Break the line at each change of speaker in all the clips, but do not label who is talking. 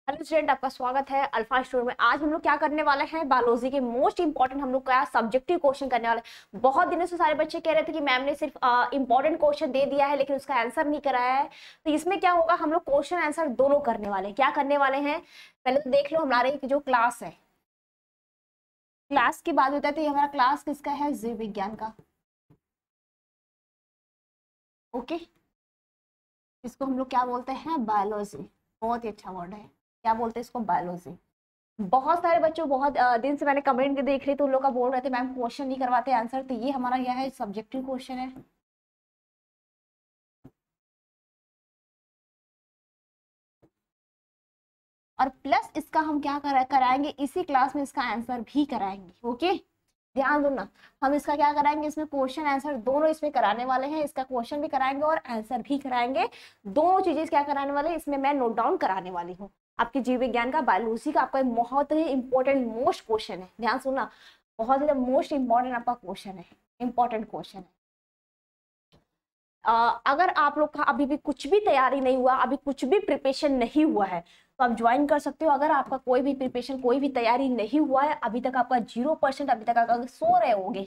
Hello student, आपका स्वागत है अल्फा स्टोर में। आज हम लोग क्या करने वाले हैं, बायोलॉजी के मोस्ट इंपॉर्टेंट हम लोग का सब्जेक्टिव क्वेश्चन करने वाले हैं। बहुत दिनों से सारे बच्चे कह रहे थे कि मैम ने सिर्फ इंपॉर्टेंट क्वेश्चन दे दिया है लेकिन उसका आंसर नहीं कराया है। तो इसमें क्या होगा, हम लोग क्वेश्चन आंसर दोनों करने वाले हैं। क्या करने वाले हैं, पहले तो देख लो हमारे जो क्लास है, क्लास की बात होता है तो ये हमारा क्लास किसका है, जीव विज्ञान का। ओके, इसको हम लोग क्या बोलते हैं, बायोलॉजी। बहुत ही अच्छा वर्ड है। क्या बोलते हैं इसको, बायोलॉजी। बहुत सारे बच्चों बहुत दिन से मैंने कमेंट देख रही तो उन लोग का बोल रहे थे मैम क्वेश्चन नहीं करवाते आंसर। तो ये हमारा यह है, सब्जेक्टिव क्वेश्चन है। और प्लस इसका हम क्या कराएंगे, इसी क्लास में इसका आंसर भी कराएंगे। ओके, ध्यान दो ना, हम इसका क्या कराएंगे, इसमें क्वेश्चन आंसर दोनों इसमें कराने वाले हैं। इसका क्वेश्चन भी कराएंगे और आंसर भी कराएंगे। दोनों चीजें क्या कराने वाले हैं, इसमें मैं नोट डाउन कराने वाली हूँ। आपके जीव विज्ञान का, बायोलॉजी का आपका बहुत ही इंपॉर्टेंट मोस्ट क्वेश्चन है। ध्यान सुनना, बहुत ज्यादा मोस्ट इंपॉर्टेंट आपका क्वेश्चन है, इंपॉर्टेंट क्वेश्चन है। अगर आप लोग का अभी भी कुछ भी तैयारी नहीं हुआ, अभी कुछ भी प्रिपरेशन नहीं हुआ है, तो आप ज्वाइन कर सकते हो। अगर आपका कोई भी प्रिपरेशन, कोई भी तैयारी नहीं हुआ है, अभी तक आपका 0%, अभी तक आप अगर सो रहे होगे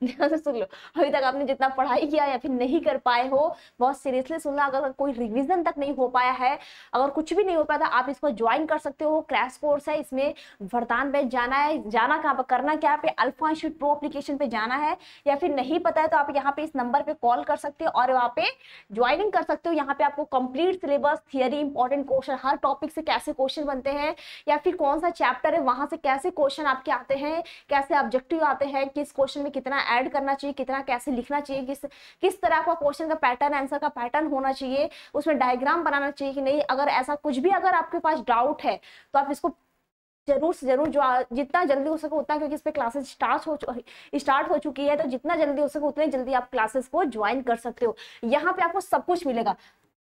ध्यान से सुन लो, अभी तक आपने जितना पढ़ाई किया या फिर नहीं कर पाए हो, बहुत सीरियसली सुनना। अगर कोई रिवीजन तक नहीं हो पाया है, अगर कुछ भी नहीं हो पाया था, आप इसको ज्वाइन कर सकते हो। क्रैश कोर्स है, इसमें वरदान बैच जाना है। जाना कहाँ पर, करना क्या पे, अल्फा इंस्टीट्यूट प्रो एप्लीकेशन पे जाना है। या फिर नहीं पता है तो आप यहाँ पे इस नंबर पे कॉल कर सकते हो और वहाँ पे ज्वाइनिंग कर सकते हो। यहाँ पे आपको complete syllabus, theory, important question, हर टॉपिक से कैसे क्वेश्चन बनते हैं या फिर कौन सा चैप्टर है वहां से कैसे क्वेश्चन आपके आते हैं, कैसे ऑब्जेक्टिव आते हैं, किस क्वेश्चन में कितना ऐड करना चाहिए, कितना कैसे लिखना चाहिए, किस तरह का क्वेश्चन का पैटर्न, आंसर का पैटर्न होना चाहिए, उसमें डायग्राम बनाना चाहिए कि नहीं। अगर ऐसा कुछ भी अगर आपके पास डाउट है तो आप इसको जरूर से जरूर जो जितना जल्दी हो सके उतना, क्योंकि इस पे क्लासेस स्टार्ट हो चुकी है, तो जितना जल्दी हो सके उतने जल्दी आप क्लासेस को ज्वाइन कर सकते हो। यहाँ पे आपको सब कुछ मिलेगा।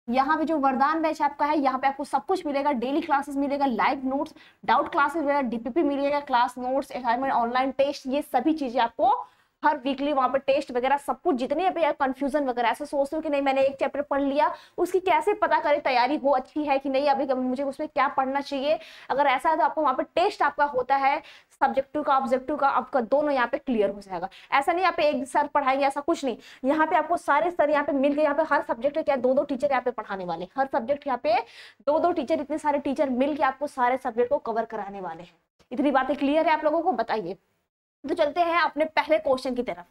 यहाँ पे जो वरदान बैच आपका है, यहाँ पे आपको सब कुछ मिलेगा। डेली क्लासेस मिलेगा, लाइव नोट्स, डाउट क्लासेस मिलेगा, डीपीपी मिलेगा, class notes, assignment, online test, ये सभी चीजें आपको हर वीकली वहां पे टेस्ट वगैरह सब कुछ। जितने भी कंफ्यूजन वगैरह ऐसा सोचते हो कि नहीं मैंने एक चैप्टर पढ़ लिया, उसकी कैसे पता करें तैयारी हो अच्छी है कि नहीं, अभी मुझे उसमें क्या पढ़ना चाहिए, अगर ऐसा है तो आपको वहां पे टेस्ट आपका होता है, सब्जेक्टिव का ऑब्जेक्टिव का, आपका दोनों यहाँ पे क्लियर हो जाएगा। ऐसा नहीं यहाँ पे एक सर पढ़ाएंगे, ऐसा कुछ नहीं। यहाँ पे आपको सारे सर यहाँ पे मिलकर, यहाँ पे हर सब्जेक्ट क्या 2-2 टीचर यहाँ पे पढ़ाने वाले, हर सब्जेक्ट यहाँ पे 2-2 टीचर, इतने सारे टीचर मिलकर आपको सारे सब्जेक्ट को कवर कराने वाले हैं। इतनी बातें क्लियर है आप लोगों को, बताइए। तो चलते हैं अपने पहले क्वेश्चन की तरफ।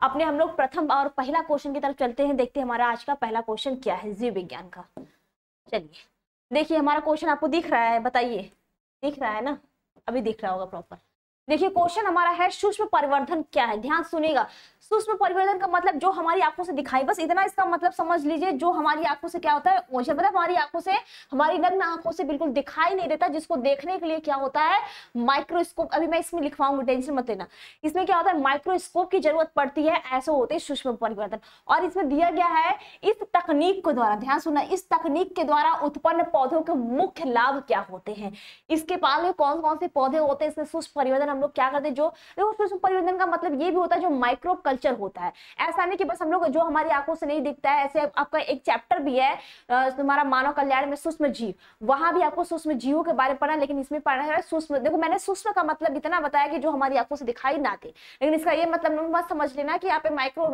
अपने हम लोग प्रथम और पहला क्वेश्चन की तरफ चलते हैं। देखते हैं हमारा आज का पहला क्वेश्चन क्या है, जीव विज्ञान का। चलिए देखिए, हमारा क्वेश्चन आपको दिख रहा है, बताइए। दिख रहा है ना, अभी दिख रहा होगा प्रॉपर। देखिए क्वेश्चन हमारा है, सूक्ष्म परिवर्धन क्या है। ध्यान सुनिएगा, सूक्ष्म परिवर्धन का मतलब जो हमारी आंखों से दिखाई, बस इतना इसका मतलब समझ लीजिए। जो हमारी आंखों से क्या होता है, मुझे मतलब हमारी आंखों से, हमारी नग्न आंखों से बिल्कुल दिखाई नहीं देता, जिसको देखने के लिए क्या होता है, माइक्रोस्कोप। अभी मैं इसमें लिखवाऊंगी, टेंशन मत लेना। इसमें क्या होता है, माइक्रोस्कोप की जरूरत पड़ती है, ऐसे होते हैं सूक्ष्म परिवर्तन। और इसमें दिया गया है, इस तकनीक के द्वारा, ध्यान सुनना, इस तकनीक के द्वारा उत्पन्न पौधों के मुख्य लाभ क्या होते हैं। इसके पास में कौन कौन से पौधे होते हैं, इसमें सूक्ष्म परिवर्तन हम लोग क्या करते हैं। जो देखो, सूक्ष्म परिवर्तन का मतलब ये भी होता है जो माइक्रो कल्चर होता है। ऐसा नहीं कि बस हम लोग जो हमारी आंखों से नहीं दिखता है, ऐसे आपका एक चैप्टर भी है तुम्हारा मानव कल्याण में, सूक्ष्म जीव, वहां भी आपको सूक्ष्म जीवों के बारे में पढ़ना, लेकिन इसमें पढ़ना है सूक्ष्म। देखो मैंने सूक्ष्म का मतलब इतना बताया कि जो हमारी आंखों से दिखाई ना दे, लेकिन इसका ये मतलब मत समझ लेना कि यहाँ पे माइक्रो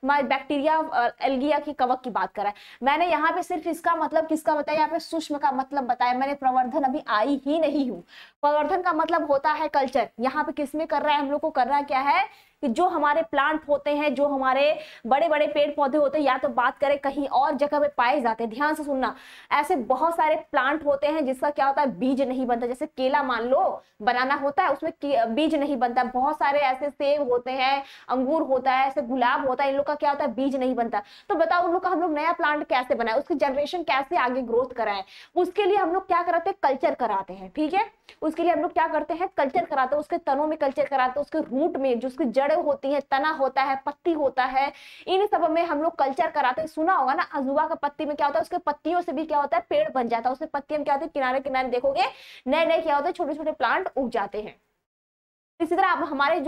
बैक्टीरिया, एल्गिया की, कवक की बात करा है मैंने। यहाँ पे सिर्फ इसका मतलब किसका बताया, यहाँ पे सूक्ष्म का मतलब बताया मैंने। प्रवर्धन अभी आई ही नहीं हूँ। प्रवर्धन का मतलब होता है कल्चर। यहाँ पे किसमें कर रहा है, हम लोग को करना क्या है कि जो हमारे प्लांट होते हैं, जो हमारे बड़े बड़े पेड़ पौधे होते हैं, या तो बात करें कहीं और जगह पे पाए जाते हैं, ध्यान से सुनना, ऐसे बहुत सारे प्लांट होते हैं जिसका क्या होता है, बीज नहीं बनता। जैसे केला मान लो बनाना होता है, उसमें बीज नहीं बनता। बहुत सारे ऐसे सेब होते हैं, अंगूर होता है, ऐसे गुलाब होता है, इन लोग का क्या होता है, बीज नहीं बनता। तो बताओ उन लोग का हम लोग नया प्लांट कैसे बनाए, उसकी जनरेशन कैसे आगे ग्रोथ कराए, उसके लिए हम लोग क्या कराते हैं, कल्चर कराते हैं। ठीक है, उसके लिए हम लोग क्या करते हैं, कल्चर कराते हैं। उसके तनों में कल्चर कराते हैं, उसके रूट में जो उसकी जड़ें होती हैं, तना होता है, पत्ती होता है, इन सब में हम लोग कल्चर कराते हैं। सुना होगा ना, अजूबा का पत्ती में क्या होता है, उसके पत्तियों से भी क्या होता है, पेड़ बन जाता है। उसमें पत्तियां क्या होती है, किनारे किनारे देखोगे नए नए क्या होते हैं, छोटे छोटे प्लांट उग जाते हैं। इसी तरह अब हमारे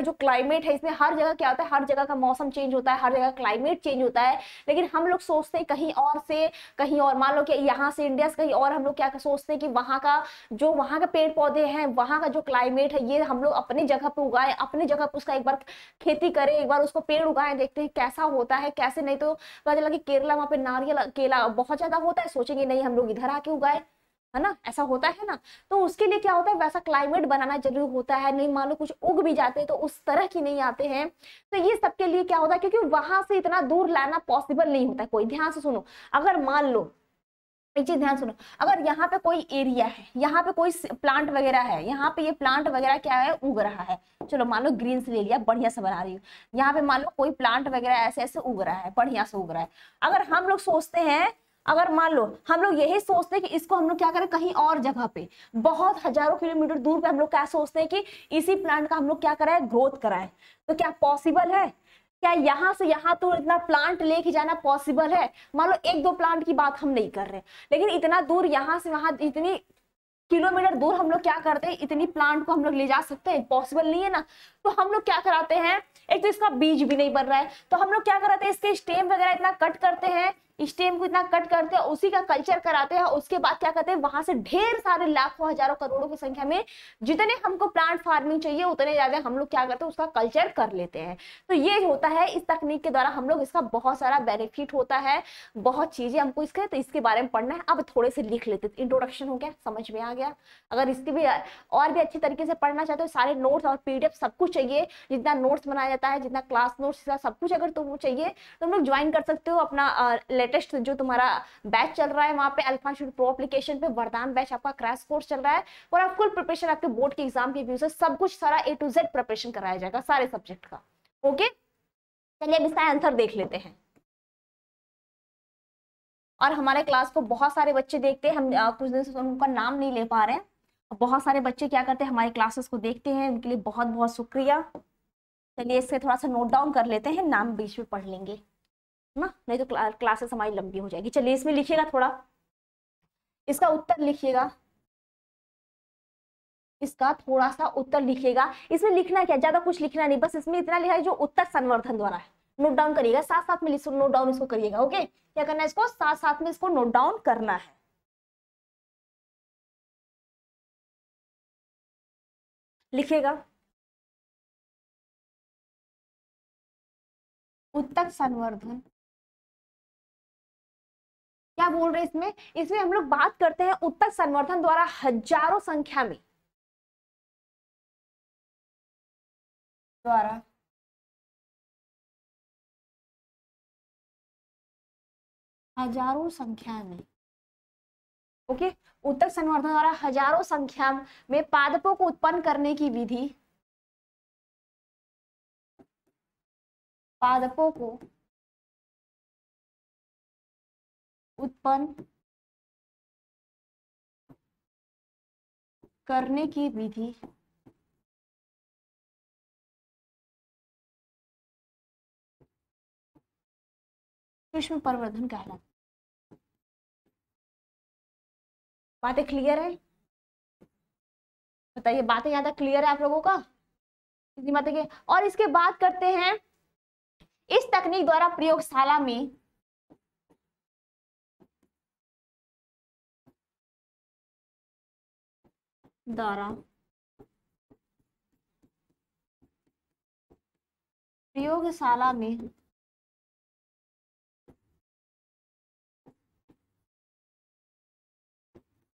जो क्लाइमेट है, इसमें हर जगह क्या होता है, हर जगह का मौसम चेंज होता है, हर जगह क्लाइमेट चेंज होता है, लेकिन हम लोग सोचते हैं कहीं और से कहीं और, मान लो कि यहाँ से इंडिया से कहीं और, हम लोग क्या सोचते हैं कि वहाँ का पेड़ पौधे हैं, वहाँ का जो क्लाइमेट है, ये हम लोग अपनी जगह पे उगाए, अपनी जगह पे उसका एक बार खेती करें, एक बार उसको पेड़ उगाएं, देखते हैं कैसा होता है कैसे नहीं। तो पता चला कि केरला, वहाँ पे नारियल केला बहुत ज्यादा होता है, सोचेंगे नहीं हम लोग इधर आके उगाए, है ना, ऐसा होता है ना। तो उसके लिए क्या होता है, वैसा क्लाइमेट बनाना जरूरी होता है, नहीं मान लो कुछ उग भी जाते हैं तो उस तरह की नहीं आते हैं। तो ये सबके लिए क्या होता है, क्योंकि वहां से इतना दूर लाना पॉसिबल नहीं होता है। कोई ध्यान से सुनो, अगर मान लो एक चीज ध्यान सुनो, अगर यहाँ पे कोई एरिया है, यहाँ पे कोई प्लांट वगैरह है, यहाँ पे ये प्लांट वगैरह क्या है, उग रहा है, चलो मान लो ग्रीन से ले लिया, बढ़िया से बना रही हूँ, यहाँ पे मान लो कोई प्लांट वगैरह ऐसे ऐसे उग रहा है, बढ़िया से उग रहा है। अगर हम लोग सोचते हैं, अगर मान लो हम लोग यही सोचते हैं कि इसको हम लोग क्या करें, कहीं और जगह पे बहुत हजारों किलोमीटर दूर पे हम लोग क्या सोचते हैं कि इसी प्लांट का हम लोग क्या कराए, ग्रोथ कराए, तो क्या पॉसिबल है? क्या यहाँ से यहाँ तो इतना प्लांट लेके जाना पॉसिबल है? मान लो एक दो प्लांट की बात हम नहीं कर रहे, लेकिन इतना दूर यहाँ से वहां, इतनी किलोमीटर दूर हम लोग क्या करते हैं, इतनी प्लांट को हम लोग ले जा सकते हैं? पॉसिबल नहीं है ना। तो हम लोग क्या कराते हैं, एक तो इसका बीज भी नहीं बन रहा है, तो हम लोग क्या कराते हैं, इसके स्टेम वगैरह इतना कट करते हैं, स्टेम को इतना कट करते हैं, उसी का कल्चर कराते हैं, उसके बाद क्या करते हैं, वहां से ढेर सारे लाखों हजारों करोड़ों की संख्या में जितने हमको प्लांट फार्मिंग चाहिए उतने ज्यादा हम लोग क्या करते हैं, उसका कल्चर कर लेते हैं। तो ये होता है, इस तकनीक के द्वारा हम लोग, इसका बहुत सारा बेनिफिट होता है, बहुत चीजें हमको इसके, तो इसके बारे में पढ़ना है। अब थोड़े से लिख लेते, इंट्रोडक्शन हो गया, समझ में आ गया। अगर इसके भी और भी अच्छी तरीके से पढ़ना चाहते हो, सारे नोट्स और पीडीएफ सब कुछ चाहिए, जितना नोट्स बनाया जाता है, जितना क्लास नोट्स सब कुछ अगर तुमको चाहिए तो तुम लोग ज्वाइन कर सकते हो अपना लेटेस्ट जो तुम्हारा बैच चल रहा है वहां पे, अल्फा इंस्टीट्यूट प्रो एप्लीकेशन पे वरदान बैच आपका क्रैश कोर्स चल रहा है, और आप फुल प्रिपरेशन आपके बोर्ड के एग्जाम के व्यू से सब कुछ, सारा A to Z प्रिपरेशन कराया जाएगा सारे सब्जेक्ट का। ओके, चलिए अब इसका आंसर देख लेते हैं। और हमारे क्लास को बहुत सारे बच्चे देखते हैं, हम कुछ दिन से उनका नाम नहीं ले पा रहे हैं, बहुत सारे बच्चे क्या करते हैं, हमारी क्लासेस को देखते हैं, उनके लिए बहुत बहुत शुक्रिया। चलिए इससे थोड़ा सा नोट डाउन कर लेते हैं, नाम बीच में पढ़ लेंगे ना, नहीं तो क्लासेस हमारी लंबी हो जाएगी। चलिए इसमें लिखिएगा, थोड़ा इसका उत्तर लिखिएगा, इसका थोड़ा सा उत्तर लिखिएगा। इसमें लिखना क्या, ज्यादा कुछ लिखना नहीं, बस इसमें इतना लिखा है जो उत्तर संवर्धन द्वारा है, नोट डाउन करिएगा, साथ साथ में नोट डाउन इसको करिएगा। ओके, क्या करना है, इसको साथ साथ में इसको नोट डाउन करना है। लिखिएगा, उत्तक संवर्धन क्या बोल रहे हैं इसमें, इसमें हम लोग बात करते हैं उत्तक संवर्धन द्वारा हजारों संख्या में, द्वारा हजारों संख्या में। ओके, उत्तक संवर्धन द्वारा हजारों संख्या में पादपों को उत्पन्न करने की विधि, पादपों को उत्पन्न करने की विधि सूक्ष्म प्रवर्धन कहलाता है। बातें क्लियर है? बताइए, बातें ज्यादा क्लियर है आप लोगों का? इतनी बातें के, और इसके बाद करते हैं, इस तकनीक द्वारा प्रयोगशाला में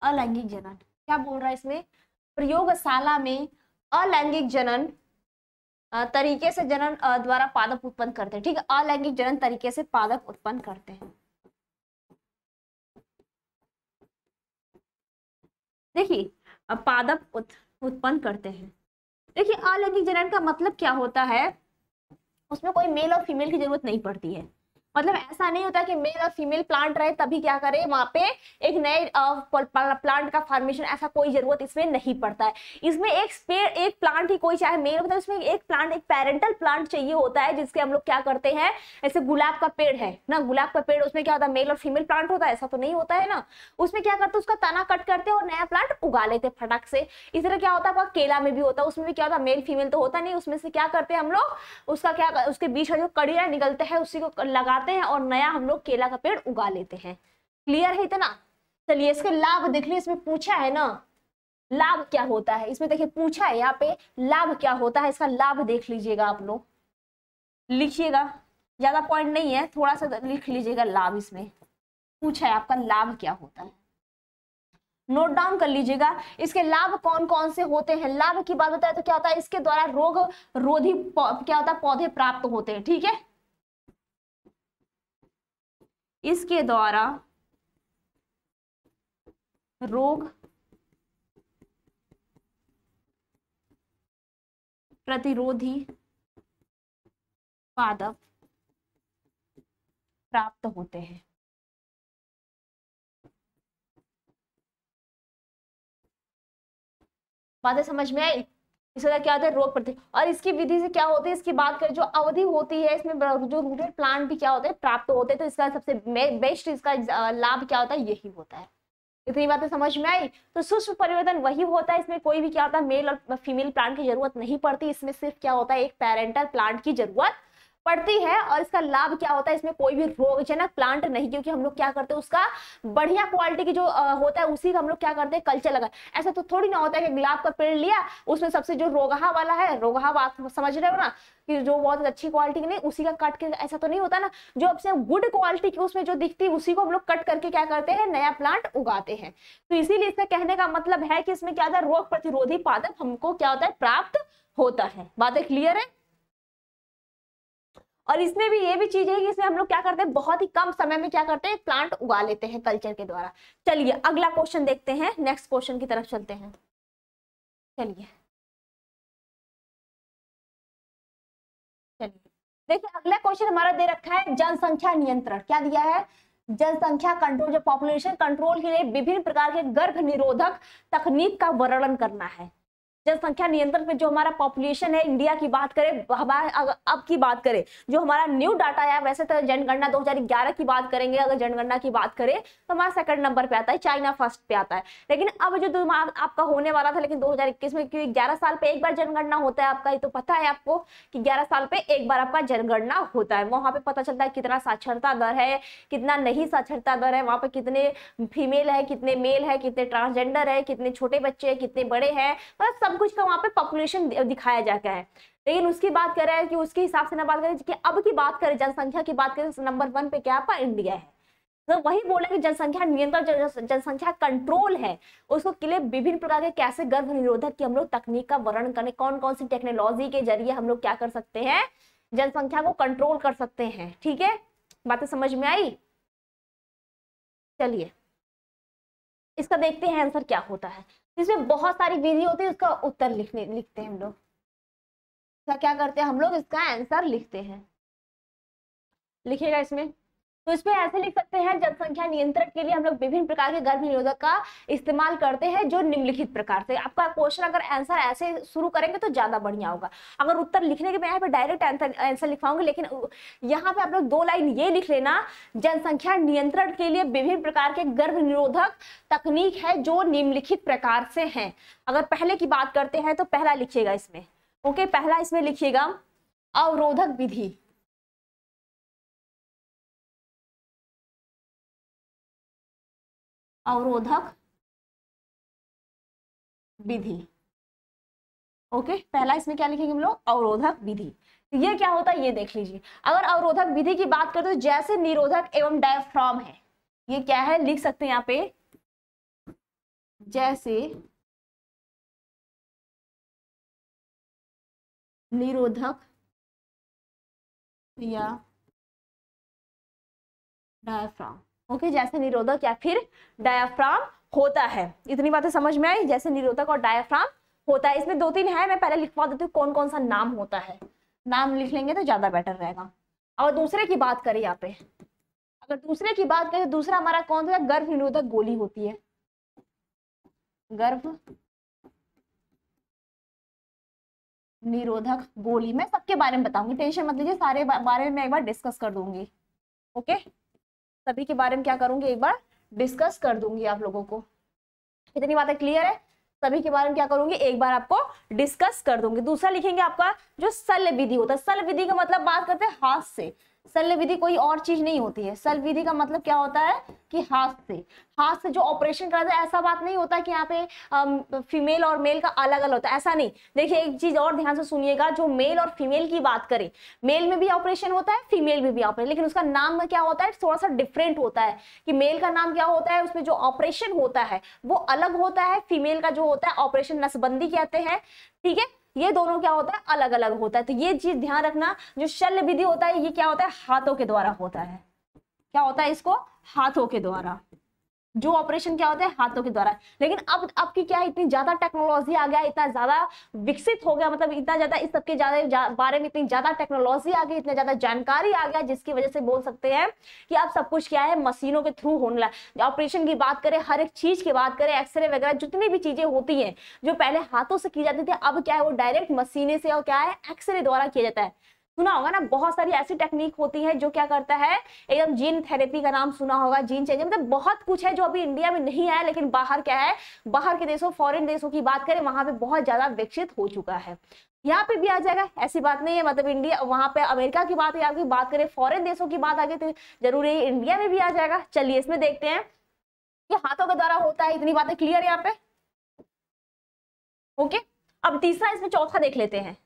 अलैंगिक जनन, क्या बोल रहा है इसमें, प्रयोगशाला में अलैंगिक जनन तरीके से जनन द्वारा पादप उत्पन्न करते हैं। ठीक है, अलैंगिक जनन तरीके से पादप उत्पन्न करते हैं। देखिए, अब पादप उत्पन्न करते हैं। देखिए, अलैंगिक जनन का मतलब क्या होता है, उसमें कोई मेल और फीमेल की जरूरत नहीं पड़ती है। मतलब ऐसा नहीं होता कि मेल और फीमेल प्लांट रहे तभी क्या करे वहां पे एक नए प्लांट का फॉर्मेशन, ऐसा कोई जरूरत इसमें नहीं पड़ता है। इसमें एक प्लांट ही कोई चाहे मेल, मतलब इसमें एक प्लांट, एक पेरेंटल प्लांट चाहिए होता है, जिसके हम लोग क्या करते हैं, ऐसे गुलाब का पेड़ है ना, गुलाब का पेड़, उसमें क्या होता है, मेल और फीमेल प्लांट होता है, ऐसा तो नहीं होता है ना। उसमें क्या करते हैं, उसका तना कट करते हैं और नया प्लांट उगा लेते हैं फटक से। इस तरह क्या होता है, आपका केला में भी होता है, उसमें भी क्या होता है, मेल फीमेल तो होता नहीं, उसमें से क्या करते हैं हम लोग, उसका क्या, उसके बीच का जो कड़ियां निकलते हैं उसी को लगाते हैं और नया हम लोग केला का पेड़ उगा लेते हैं। क्लियर है इतना? चलिए इसके लाभ देख लीजिए, इसमें पूछा है ना लाभ क्या होता है, इसमें देखिए पूछा है यहाँ पे लाभ क्या होता है, इसका लाभ देख लीजिएगा, आप लोग लिखिएगा, ज्यादा पॉइंट नहीं है, थोड़ा सा लिख लीजिएगा लाभ। इसमें पूछा है आपका लाभ क्या होता है, नोट डाउन कर लीजिएगा। इसके लाभ कौन कौन से होते हैं, लाभ की बात बताए तो क्या होता है, इसके द्वारा रोग रोधी क्या होता है, पौधे प्राप्त होते हैं। ठीक है, इसके द्वारा रोग प्रतिरोधी पादप प्राप्त होते हैं। बातें समझ में आई? इसका क्या होता है, रोग प्रति, और इसकी विधि से क्या होती है, इसकी बात करें जो अवधि होती है, इसमें जो रूटेड प्लांट भी क्या होते हैं, प्राप्त होते हैं। तो इसका सबसे बेस्ट इसका लाभ क्या होता है, यही होता है। इतनी बातें समझ में आई? तो सूक्ष्म परिवर्तन वही होता है, इसमें कोई भी क्या होता है, मेल और फीमेल प्लांट की जरूरत नहीं पड़ती, इसमें सिर्फ क्या होता है, एक पेरेंटल प्लांट की जरूरत पड़ती है। और इसका लाभ क्या होता है, इसमें कोई भी रोगजनक प्लांट नहीं, क्योंकि हम लोग क्या करते हैं, उसका बढ़िया क्वालिटी की जो होता है उसी का हम लोग क्या करते हैं, कल्चर लगा। ऐसा तो थोड़ी ना होता है कि गुलाब का पेड़ लिया, उसमें सबसे जो रोगहा वाला है, रोगहा आप समझ रहे हो ना, कि जो बहुत अच्छी क्वालिटी की नहीं, उसी का कट के, ऐसा तो नहीं होता ना। जो सबसे गुड क्वालिटी की उसमें जो दिखती है उसी को हम लोग कट करके क्या करते हैं, नया प्लांट उगाते हैं। तो इसीलिए इसका कहने का मतलब है कि इसमें क्या होता है, रोग प्रतिरोधी पादप हमको क्या होता है, प्राप्त होता है। बातें क्लियर है? और इसमें भी ये भी चीज है कि इसमें हम लोग क्या करते हैं, बहुत ही कम समय में क्या करते हैं, प्लांट उगा लेते हैं कल्चर के द्वारा। चलिए अगला क्वेश्चन देखते हैं, नेक्स्ट क्वेश्चन की तरफ चलते हैं। चलिए चलिए देखिए, अगला क्वेश्चन हमारा दे रखा है जनसंख्या नियंत्रण। क्या दिया है, जनसंख्या कंट्रोल, जो पॉपुलेशन कंट्रोल के लिए विभिन्न प्रकार के गर्भ निरोधक तकनीक का वर्णन करना है। जनसंख्या नियंत्रण में जो हमारा पॉपुलेशन है, इंडिया की बात करें, अब की बात करें, जो हमारा न्यू डाटा है, वैसे तो जनगणना 2011 की बात करेंगे, अगर जनगणना की बात करें तो हमारा सेकंड नंबर पे आता है, चाइना फर्स्ट पे आता है। लेकिन अब जो आपका होने वाला था, लेकिन 2021 में, क्योंकि 11 साल पे एक बार जनगणना होता है आपका, ये तो पता है आपको कि 11 साल पे एक बार आपका जनगणना होता है। वहां पे पता चलता है कितना साक्षरता दर है, कितना नहीं साक्षरता दर है, वहां पे कितने फीमेल है, कितने मेल है, कितने ट्रांसजेंडर है, कितने छोटे बच्चे हैं, कितने बड़े हैं, मतलब सब कुछ का वहां पे पॉपुलेशन दिखाया जाता है। लेकिन उसकी बात कर रहे हैं कि उसके हिसाब से ना बात करें कि अब की बात करें, जनसंख्या की बात करें, नंबर 1 पे क्या आपका इंडिया है। तो वही बोले कि जनसंख्या नियंत्रण, जनसंख्या कंट्रोल है, उसको के लिए विभिन्न प्रकार के कैसे गर्भ निरोधक की हम लोग तकनीक का वर्णन करें, कौन कौन सी टेक्नोलॉजी के जरिए हम लोग क्या कर सकते हैं, जनसंख्या को कंट्रोल कर सकते हैं। ठीक है, बातें समझ में आई? चलिए इसका देखते हैं आंसर क्या होता है। इसमें बहुत सारी विधि होती है, उसका उत्तर लिखते हैं हम लोग। क्या करते हैं हम लोग, इसका आंसर लिखते हैं, लिखिएगा इसमें। तो इसमें ऐसे लिख सकते हैं, जनसंख्या नियंत्रण के लिए हम लोग विभिन्न प्रकार के गर्भ निरोधक का इस्तेमाल करते हैं, जो निम्नलिखित प्रकार से। आपका क्वेश्चन अगर आंसर ऐसे शुरू करेंगे तो ज्यादा बढ़िया होगा। अगर उत्तर लिखने के मैं यहाँ पे डायरेक्ट आंसर लिखवाऊंगी, लेकिन यहाँ पे आप लोग 2 लाइन ये लिख लेना, जनसंख्या नियंत्रण के लिए विभिन्न प्रकार के गर्भ निरोधक तकनीक है जो निम्नलिखित प्रकार से हैं। अगर पहले की बात करते हैं तो पहला लिखिएगा इसमें, ओके, पहला इसमें लिखिएगा अवरोधक विधि। अवरोधक विधि, ओके, पहला इसमें क्या लिखेंगे हम लोग, अवरोधक विधि। तो ये क्या होता है ये देख लीजिए। अगर अवरोधक विधि की बात करें तो जैसे निरोधक एवं डायफ्राम है, ये क्या है लिख सकते हैं यहाँ पे, जैसे निरोधक या डायफ्राम, ओके, जैसे निरोधक या फिर डायफ्राम होता है। इतनी बातें समझ में आई, जैसे निरोधक और डायफ्राम होता है। इसमें 2-3 है, मैं पहले लिखवा देती हूँ कौन कौन सा नाम होता है, नाम लिख लेंगे तो ज्यादा बेटर रहेगा। और दूसरे की बात करें यहाँ पे, अगर दूसरे की बात करें, दूसरा हमारा कौन सा गर्भ निरोधक गोली होती है, गर्भ निरोधक गोली। मैं सबके बारे में बताऊंगी, टेंशन मत लीजिए, सारे बारे में मैं एक बार डिस्कस कर दूंगी। ओके, सभी के बारे में क्या करूंगी, एक बार डिस्कस कर दूंगी आप लोगों को। इतनी बातें क्लियर है, सभी के बारे में क्या करूंगी, एक बार आपको डिस्कस कर दूंगी। दूसरा लिखेंगे आपका जो शल्य विधि होता है। शल्य विधि का मतलब बात करते हैं हाथ से, शल्य विधि कोई और चीज नहीं होती है। शल्य विधि का मतलब क्या होता है कि हाथ से जो ऑपरेशन कराते हैं। ऐसा बात नहीं होता कि यहाँ पे फीमेल और मेल का अलग अलग होता है, ऐसा नहीं। देखिए एक चीज और ध्यान से सुनिएगा, जो मेल और फीमेल की बात करें, मेल में भी ऑपरेशन होता है, फीमेल में भी ऑपरेशन, लेकिन उसका नाम में क्या होता है, थोड़ा सा डिफरेंट होता है। कि मेल का नाम क्या होता है, उसमें जो ऑपरेशन होता है वो अलग होता है, फीमेल का जो होता है ऑपरेशन नसबंदी कहते हैं, ठीक है। ये दोनों क्या होता है, अलग अलग होता है। तो ये चीज ध्यान रखना, जो शल्य विधि होता है ये क्या होता है, हाथों के द्वारा होता है। क्या होता है, इसको हाथों के द्वारा, जो ऑपरेशन क्या होता है हाथों के द्वारा। लेकिन अब की क्या है, इतनी ज्यादा टेक्नोलॉजी आ गया, इतना ज्यादा विकसित हो गया, मतलब इतना ज्यादा इस सबके बारे में इतनी ज्यादा टेक्नोलॉजी आ गई, इतना ज्यादा जानकारी आ गया, जिसकी वजह से बोल सकते हैं कि अब सब कुछ क्या है, मशीनों के थ्रू होने लगा। ऑपरेशन की बात करें, हर एक चीज की बात करें, एक्सरे वगैरह जितनी भी चीजें होती है, जो पहले हाथों से की जाती थी, अब क्या है वो डायरेक्ट मशीने से और क्या है एक्सरे द्वारा किया जाता है। सुना होगा ना, बहुत सारी ऐसी टेक्निक होती है जो क्या करता है, एकदम जीन थेरेपी का नाम सुना होगा, जीन चेंज, मतलब बहुत कुछ है जो अभी इंडिया में नहीं आया, लेकिन बाहर क्या है, बाहर के देशों, फॉरेन देशों की बात करें, वहां पे बहुत ज्यादा विकसित हो चुका है। यहाँ पे भी आ जाएगा, ऐसी बात नहीं है, मतलब इंडिया, वहां पे अमेरिका की बात या बात करें, फॉरेन देशों की बात आ गई तो जरूरी है इंडिया में भी आ जाएगा। चलिए इसमें देखते हैं कि हाथों के द्वारा होता है, इतनी बातें क्लियर है यहाँ पे। ओके, अब तीसरा, इसमें चौथा देख लेते हैं।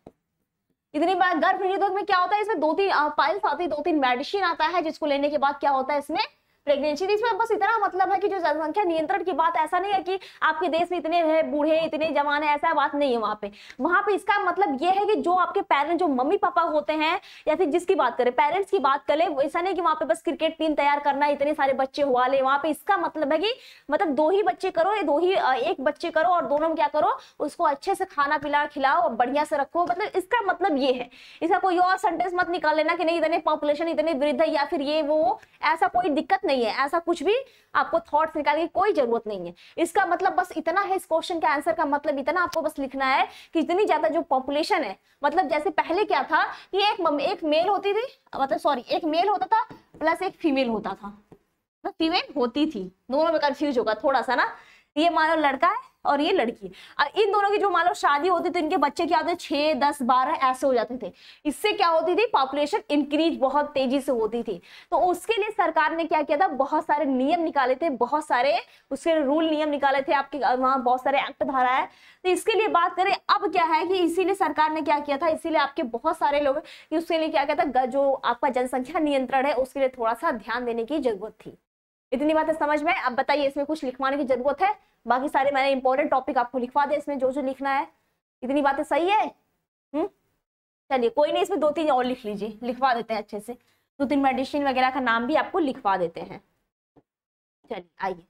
इतनी बार गर्भ निरोधक में क्या होता है, इसमें 2-3 पाइल्स आती है, 2-3 मेडिसिन आता है, जिसको लेने के बाद क्या होता है इसमें प्रेगनेंसी। इसमें बस इतना मतलब है कि जो जनसंख्या नियंत्रण की बात, ऐसा नहीं है कि आपके देश में इतने हैं बूढ़े, इतने जवान है, ऐसा बात नहीं है। वहां पे इसका मतलब ये है कि जो आपके पेरेंट्स, जो मम्मी पापा होते हैं, या फिर जिसकी बात करें, पेरेंट्स की बात करें, ऐसा नहीं कि वहां पे बस क्रिकेट टीम तैयार करना, इतने सारे बच्चे हुआ ले। वहां पे इसका मतलब है कि मतलब 2 ही बच्चे करो, एक बच्चे करो, और दोनों में क्या करो, उसको अच्छे से खाना पिला खिलाओ और बढ़िया से रखो। मतलब इसका मतलब ये है, इसका कोई और सेंटेंस मत निकाल लेना कि नहीं इतने पॉपुलेशन, इतने वृद्ध है, या फिर ये वो, ऐसा कोई दिक्कत नहीं है। ऐसा कुछ भी आपको थॉट्स निकालने की कोई जरूरत नहीं है। इसका मतलब बस इतना है, इस क्वेश्चन के आंसर का मतलब इतना आपको बस लिखना है कि इतनी ज्यादा जो पॉपुलेशन है, मतलब जैसे पहले क्या था कि एक मेल होती थी, मतलब सॉरी, एक मेल होता था प्लस एक फीमेल होता था, मतलब फीमेल होती थी, दोनों में कंफ्यूज होगा थोड़ा सा ना। ये मान लो लड़का है और ये लड़की है, और इन दोनों की जो मान लो शादी होती थी, इनके बच्चे क्या होते थे, 6, 10, 12 ऐसे हो जाते थे। इससे क्या होती थी, पॉपुलेशन इंक्रीज बहुत तेजी से होती थी। तो उसके लिए सरकार ने क्या किया था, बहुत सारे नियम निकाले थे, बहुत सारे उसके रूल नियम निकाले थे, आपके वहां बहुत सारे एक्ट धारा है। तो इसके लिए बात करें, अब क्या है कि इसीलिए सरकार ने क्या किया था, इसीलिए आपके बहुत सारे लोग, उसके लिए क्या किया था, जो आपका जनसंख्या नियंत्रण है उसके लिए थोड़ा सा ध्यान देने की जरूरत थी। इतनी बातें समझ में। अब बताइए इसमें कुछ लिखवाने की जरूरत है, बाकी सारे मैंने इंपॉर्टेंट टॉपिक आपको लिखवा दे, इसमें जो जो लिखना है। इतनी बातें सही है। चलिए कोई नहीं, इसमें 2-3 और लिख लीजिए, लिखवा देते हैं अच्छे से, 2-3 मेडिसिन वगैरह का नाम भी आपको लिखवा देते हैं। चलिए आइए,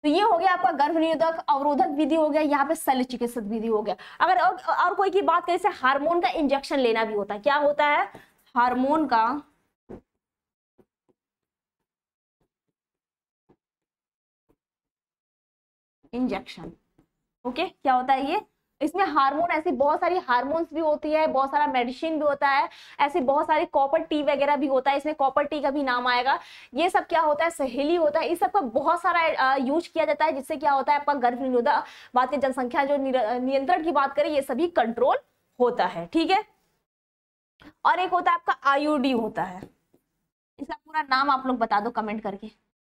तो ये हो गया आपका गर्भ निरोधक अवरोधक विधि हो गया, यहाँ पे शल्य चिकित्सक विधि हो गया। अगर और कोई की बात करें, जैसे हार्मोन का इंजेक्शन लेना भी होता है, क्या होता है, हार्मोन का इंजेक्शन। ओके, क्या होता है ये, इसमें हार्मोन, ऐसी बहुत सारी हार्मोन्स भी होती है, बहुत सारा मेडिसिन भी होता है, ऐसे बहुत सारे कॉपर टी वगैरह भी होता है, इसमें कॉपर टी का भी नाम आएगा। ये सब क्या होता है, सहेली होता है, इस सब का बहुत सारा यूज किया जाता है, जिससे क्या होता है आपका गर्भ निरोधक, बात की जनसंख्या जो नियंत्रण की बात करें, ये सभी कंट्रोल होता है, ठीक है। और एक होता है आपका आईयूडी होता है, इसका पूरा नाम आप लोग बता दो कमेंट करके,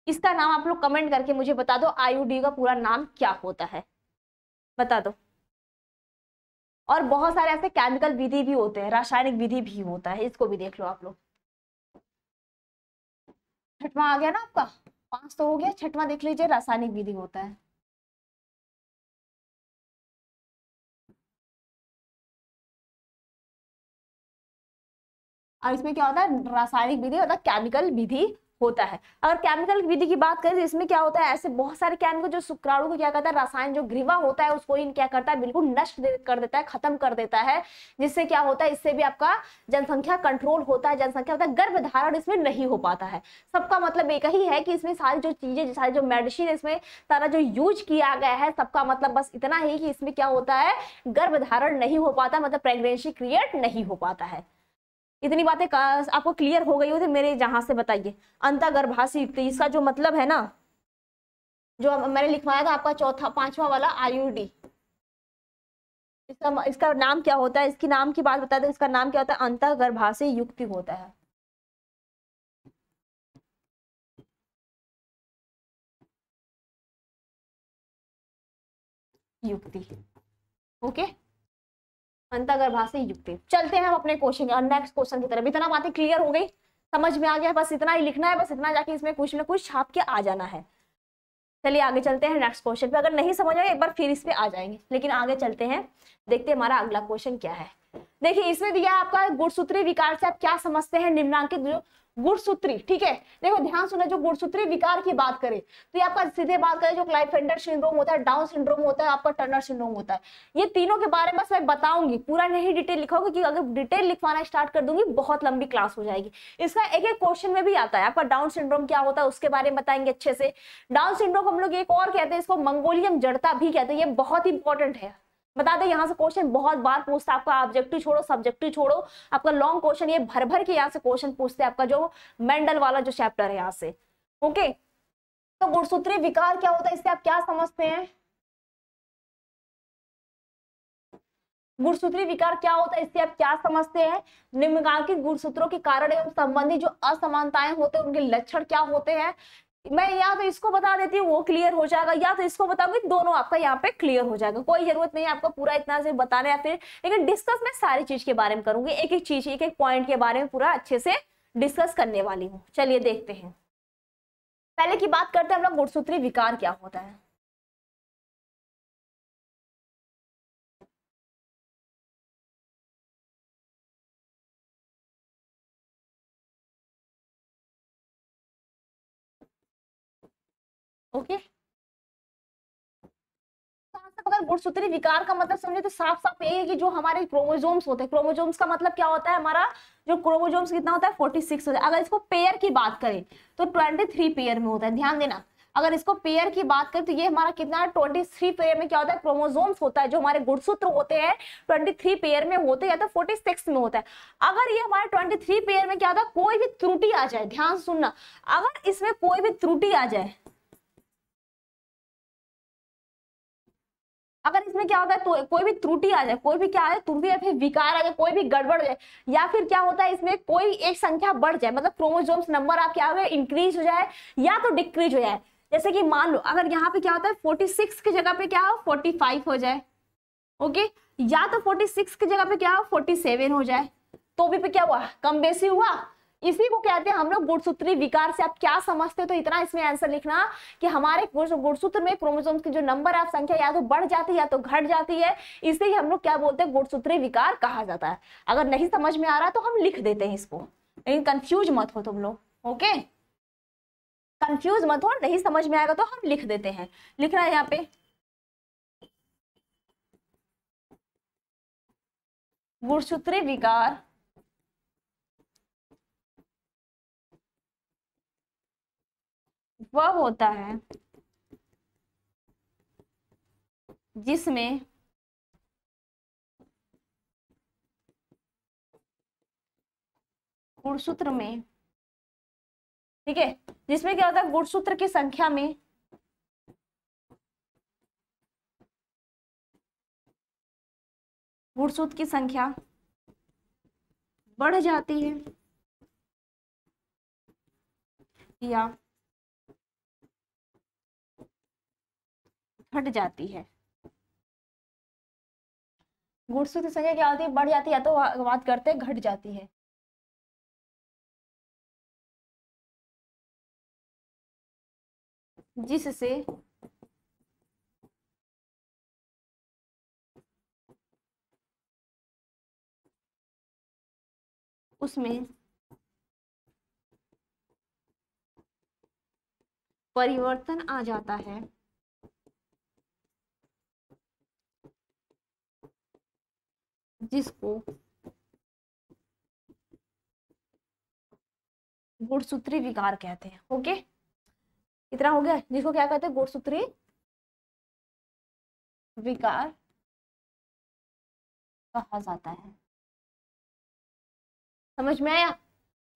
इसका नाम आप लोग कमेंट करके मुझे बता दो, आईयूडी का पूरा नाम क्या होता है, बता दो। और बहुत सारे ऐसे केमिकल विधि भी होते हैं, रासायनिक विधि भी होता है, इसको भी देख लो आप लोग। छठवां आ गया ना आपका, 5 तो हो गया, छठवां देख लीजिए, रासायनिक विधि होता है। और इसमें क्या होता है, रासायनिक विधि मतलब केमिकल विधि होता है। अगर केमिकल विधि की बात करें तो इसमें क्या होता है, ऐसे बहुत सारे केमिकल जो शुक्राणु को क्या करता है, रसायन जो ग्रीवा होता है उसको इन क्या करता है, बिल्कुल नष्ट कर देता है, खत्म कर देता है, जिससे क्या होता है, इससे भी आपका जनसंख्या कंट्रोल होता है, जनसंख्या होता है, गर्भधारण इसमें नहीं हो पाता है। सबका मतलब एक ही है कि इसमें सारी जो चीजें, सारी जो मेडिसिन इसमें सारा जो यूज किया गया है, सबका मतलब बस इतना ही कि इसमें क्या होता है, गर्भधारण नहीं हो पाता, मतलब प्रेगनेंसी क्रिएट नहीं हो पाता है। इतनी बातें आपको क्लियर हो गई हो तो मेरे जहां से बताइए। अंतःगर्भाशय युक्ति, इसका जो मतलब है ना, जो मैंने लिखवाया था आपका चौथा पांचवा वाला आईयूडी, इसका नाम क्या होता है, इसकी नाम की बात बता दो, इसका नाम क्या होता है, अंतःगर्भाशय युक्ति होता है। युक्ति, ओके, अंतःगर्भाशय युक्ति। चलते हैं हम अपने क्वेश्चन और नेक्स्ट क्वेश्चन की तरफ। इतना बातें क्लियर हो गई, समझ में आ गया, बस इतना ही लिखना है, बस इतना जाके इसमें कुछ ना कुछ छाप के आ जाना है। चलिए आगे चलते हैं नेक्स्ट क्वेश्चन पे। अगर नहीं समझ आए एक बार फिर इस पे आ जाएंगे, लेकिन आगे चलते हैं, देखते हैं हमारा अगला क्वेश्चन क्या है। देखिए इसमें दिया है आपका गुणसूत्री विकार से आप क्या समझते हैं, निम्नांकित जो गुणसूत्री, ठीक है, देखो ध्यान सुनो, जो गुणसूत्री विकार की बात करें तो ये आपका सीधे बात करें, जो क्लाइफेंडर सिंड्रोम होता है, डाउन सिंड्रोम होता है, आपका टर्नर सिंड्रोम होता है, ये तीनों के बारे में मैं बताऊंगी, पूरा नहीं डिटेल लिखाऊंगी, क्योंकि अगर डिटेल लिखवाना स्टार्ट कर दूंगी बहुत लंबी क्लास हो जाएगी। इसका एक एक क्वेश्चन में भी आता है, आपका डाउन सिंड्रोम क्या होता है उसके बारे में बताएंगे अच्छे से। डाउन सिंड्रोम हम लोग एक और कहते हैं, इसको मंगोलियम जड़ता भी कहते हैं, ये बहुत इंपॉर्टेंट है, बता दें, यहाँ से क्वेश्चन बहुत बार पूछता है, आपका ऑब्जेक्टिव छोड़ो सब्जेक्टिव छोड़ो, आपका लॉन्ग क्वेश्चन ये भर भर के यहाँ से क्वेश्चन पूछते हैं, आपका जो मेंडल वाला जो चैप्टर है यहाँ से। ओके, तो गुणसूत्री विकार क्या होता है, इससे आप क्या समझते हैं, गुणसूत्री विकार क्या होता है इससे आप क्या समझते हैं, निम्नलिखित गुणसूत्रों के कारण एवं संबंधी जो असमानताएं होते हैं उनके लक्षण क्या होते हैं। मैं या तो इसको बता देती हूँ वो क्लियर हो जाएगा, या तो इसको बताऊंगी, दोनों आपका यहाँ पे क्लियर हो जाएगा, कोई जरूरत नहीं है आपको पूरा इतना से बताने या फिर, लेकिन डिस्कस मैं सारी चीज के बारे में करूंगी, एक एक चीज एक एक पॉइंट के बारे में पूरा अच्छे से डिस्कस करने वाली हूँ। चलिए देखते हैं, पहले की बात करते हैं हम लोग गुणसूत्री विकार क्या होता है। ओके, अगर गुणसूत्री विकार का मतलब समझे तो साफ साफ यही है कि जो हमारे क्रोमोसोम्स होते हैं, क्रोमोसोम्स का मतलब क्या होता है, हमारा जो क्रोमोसोम्स कितना होता है 46 होता है। अगर इसको पेयर की बात करें तो 23 पेयर में होता है, ध्यान देना, अगर इसको पेयर की बात करें तो ये हमारा कितना है 23 पेयर में क्या होता है, क्रोमोसोम्स होता है, जो हमारे गुणसूत्र होते हैं 23 पेयर में होते हैं या तो 46 में होता है। अगर ये हमारे 23 पेयर में क्या होता है, कोई भी त्रुटि आ जाए, ध्यान सुनना, अगर इसमें कोई भी त्रुटि आ जाए, अगर इसमें क्या होता है तो कोई भी त्रुटि आ जाए, कोई भी क्या है त्रुटि या फिर विकार आ जाए, कोई भी गड़बड़ जाए, या फिर क्या होता है इसमें कोई एक संख्या बढ़ जाए, मतलब क्रोमोसोम्स नंबर आप क्या हो इंक्रीज हो जाए या तो डिक्रीज हो जाए, जैसे कि मान लो अगर यहाँ पे क्या होता है 46 की जगह पे क्या हो 45 हो जाए, ओके, या तो 46 की जगह पे क्या हो 47 हो जाए, तो भी पे क्या हुआ, कम बेसी हुआ, इसी को कहते हैं हम लोग गुणसूत्री विकार से आप क्या समझते हो, तो इतना इसमें आंसर लिखना कि हमारे गुणसूत्र में क्रोमोसोम्स की जो नंबर ऑफ संख्या या तो बढ़ जाती है या तो घट जाती है, इसे ही हम लोग क्या बोलते हैं, गुणसूत्री विकार कहा जाता है। अगर नहीं समझ में आ रहा तो हम लिख देते हैं इसको, लेकिन कंफ्यूज मत हो तुम लोग, ओके, कंफ्यूज मत हो, नहीं समझ में आएगा तो हम लिख देते हैं, लिखना है यहाँ पे गुणसूत्री विकार वह होता है जिसमें गुणसूत्र में, ठीक है, जिसमें क्या होता है गुणसूत्र की संख्या में गुणसूत्र की संख्या बढ़ जाती है या घट जाती है। गुणसूत्र की संख्या क्या होती है, बढ़ जाती है, या तो बात करते हैं घट जाती है। जिससे उसमें परिवर्तन आ जाता है जिसको गुणसूत्री विकार कहते हैं। ओके, इतना हो गया। जिसको क्या कहते हैं? गुणसूत्री विकार कहा जाता है। समझ में आया?